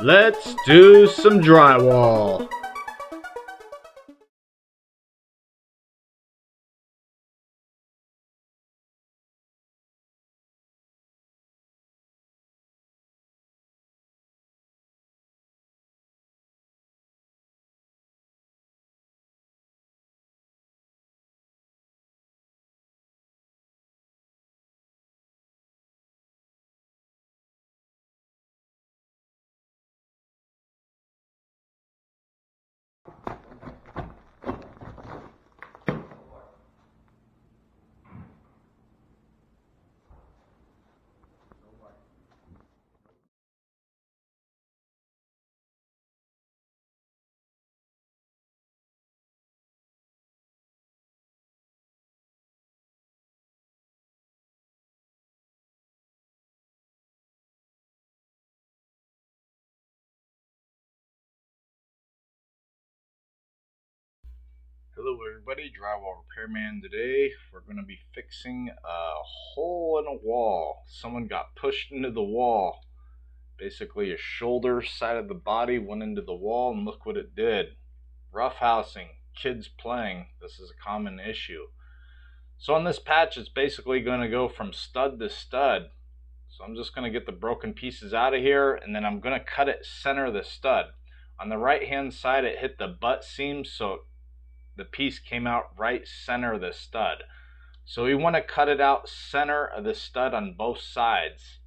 Let's do some drywall. Hello everybody, Drywall Repairman. Today we're going to be fixing a hole in a wall. Someone got pushed into the wall. Basically a shoulder side of the body went into the wall and look what it did. Roughhousing, kids playing, this is a common issue. So on this patch it's basically going to go from stud to stud. So I'm just going to get the broken pieces out of here and then I'm going to cut it center of the stud. On the right hand side it hit the butt seam, so the piece came out right center of the stud. So we want to cut it out center of the stud on both sides.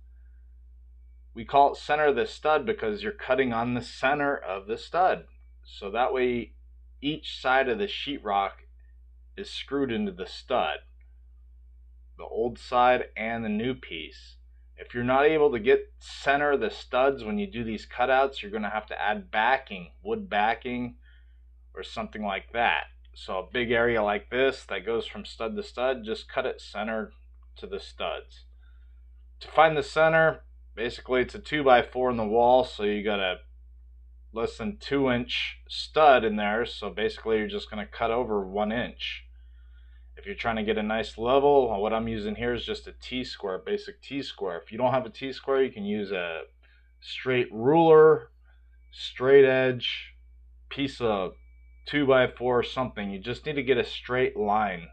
We call it center of the stud because you're cutting on the center of the stud. So that way each side of the sheetrock is screwed into the stud, the old side and the new piece. If you're not able to get center of the studs when you do these cutouts, you're going to have to add backing, wood backing or something like that. So a big area like this that goes from stud to stud, just cut it center to the studs. To find the center, basically it's a 2x4 in the wall, so you got a less than 2-inch stud in there, so basically you're just going to cut over 1 inch. If you're trying to get a nice level, what I'm using here is just a T-square, basic T-square. If you don't have a T-square, you can use a straight ruler, straight edge, piece of 2x4 or something. You just need to get a straight line.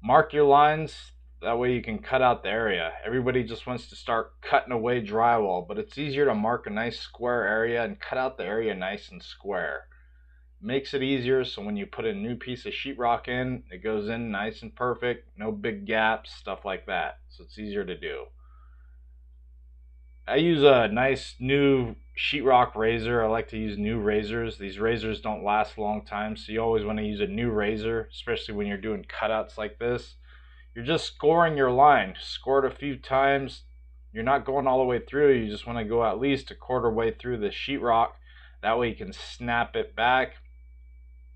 Mark your lines, that way you can cut out the area. Everybody just wants to start cutting away drywall, but it's easier to mark a nice square area and cut out the area nice and square. Makes it easier, so when you put a new piece of sheetrock in, it goes in nice and perfect, no big gaps, stuff like that. So it's easier to do. I use a nice new sheetrock razor. I like to use new razors. These razors don't last a long time, so you always want to use a new razor, especially when you're doing cutouts like this. You're just scoring your line. Score it a few times. You're not going all the way through. You just want to go at least a quarter way through the sheetrock. That way you can snap it back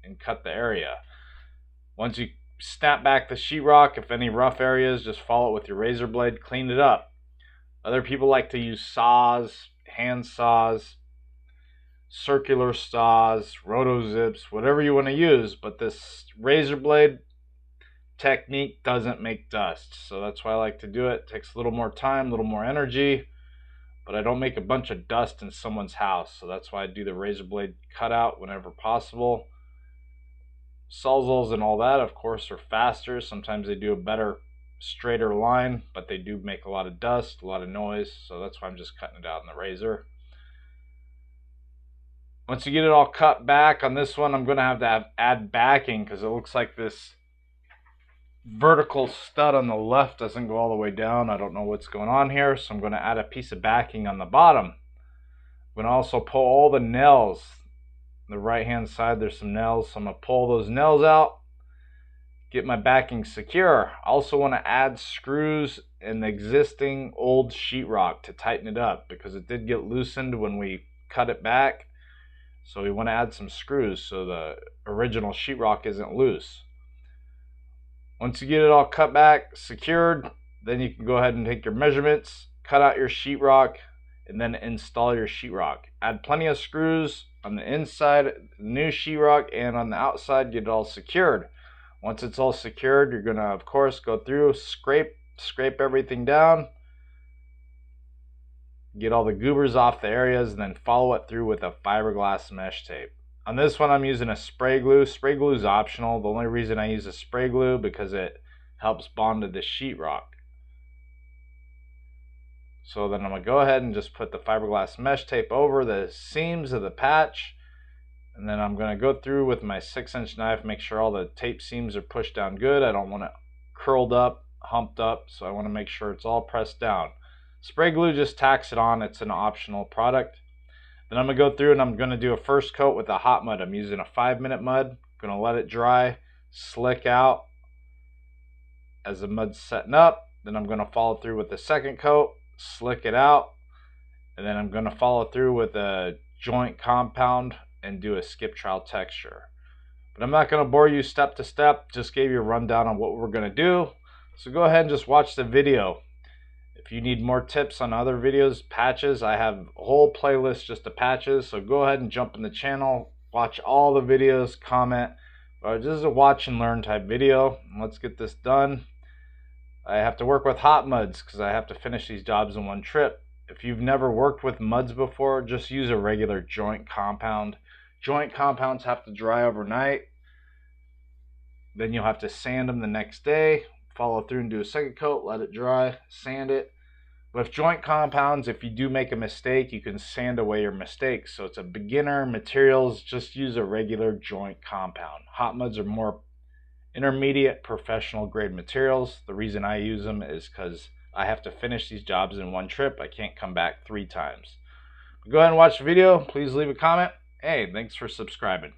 and cut the area. Once you snap back the sheetrock, if any rough areas, just follow it with your razor blade, clean it up. Other people like to use saws, hand saws, circular saws, roto-zips, whatever you want to use, but this razor blade technique doesn't make dust. So that's why I like to do it. It takes a little more time, a little more energy, but I don't make a bunch of dust in someone's house. So that's why I do the razor blade cutout whenever possible. Sawzalls and all that, of course, are faster. Sometimes they do a better straighter line, but they do make a lot of dust, a lot of noise, so that's why I'm just cutting it out in the razor. Once you get it all cut back on this one, I'm going to have add backing because it looks like this vertical stud on the left doesn't go all the way down. I don't know what's going on here, so I'm going to add a piece of backing on the bottom. I'm going to also pull all the nails. On the right hand side there's some nails, so I'm going to pull those nails out, get my backing secure. I also want to add screws in the existing old sheetrock to tighten it up because it did get loosened when we cut it back. So we want to add some screws so the original sheetrock isn't loose. Once you get it all cut back, secured, then you can go ahead and take your measurements, cut out your sheetrock, and then install your sheetrock. Add plenty of screws on the inside, the new sheetrock, and on the outside, get it all secured. Once it's all secured, you're going to, of course, go through, scrape everything down. get all the goobers off the areas, and then follow it through with a fiberglass mesh tape. On this one, I'm using a spray glue. Spray glue is optional. The only reason I use a spray glue because it helps bond to the sheetrock. So then I'm going to go ahead and just put the fiberglass mesh tape over the seams of the patch. And then I'm going to go through with my 6-inch knife, make sure all the tape seams are pushed down good. I don't want it curled up, humped up, so I want to make sure it's all pressed down. Spray glue just tacks it on. It's an optional product. Then I'm going to go through and I'm going to do a first coat with a hot mud. I'm using a 5-minute mud. I'm going to let it dry, slick out as the mud's setting up. Then I'm going to follow through with the second coat, slick it out, and then I'm going to follow through with a joint compound and do a skip trowel texture. But I'm not going to bore you step to step, just gave you a rundown on what we're going to do. So go ahead and just watch the video. If you need more tips on other videos, patches, I have a whole playlist just of patches, so go ahead and jump in the channel, watch all the videos, comment. This is a watch and learn type video. Let's get this done. I have to work with hot muds because I have to finish these jobs in one trip. If you've never worked with muds before, just use a regular joint compound. Joint compounds have to dry overnight. Then you'll have to sand them the next day. Follow through and do a second coat, let it dry, sand it. With joint compounds, if you do make a mistake, you can sand away your mistakes. So it's a beginner materials, just use a regular joint compound. Hot muds are more intermediate professional grade materials. The reason I use them is because I have to finish these jobs in one trip. I can't come back 3 times. Go ahead and watch the video. Please leave a comment. Hey, thanks for subscribing.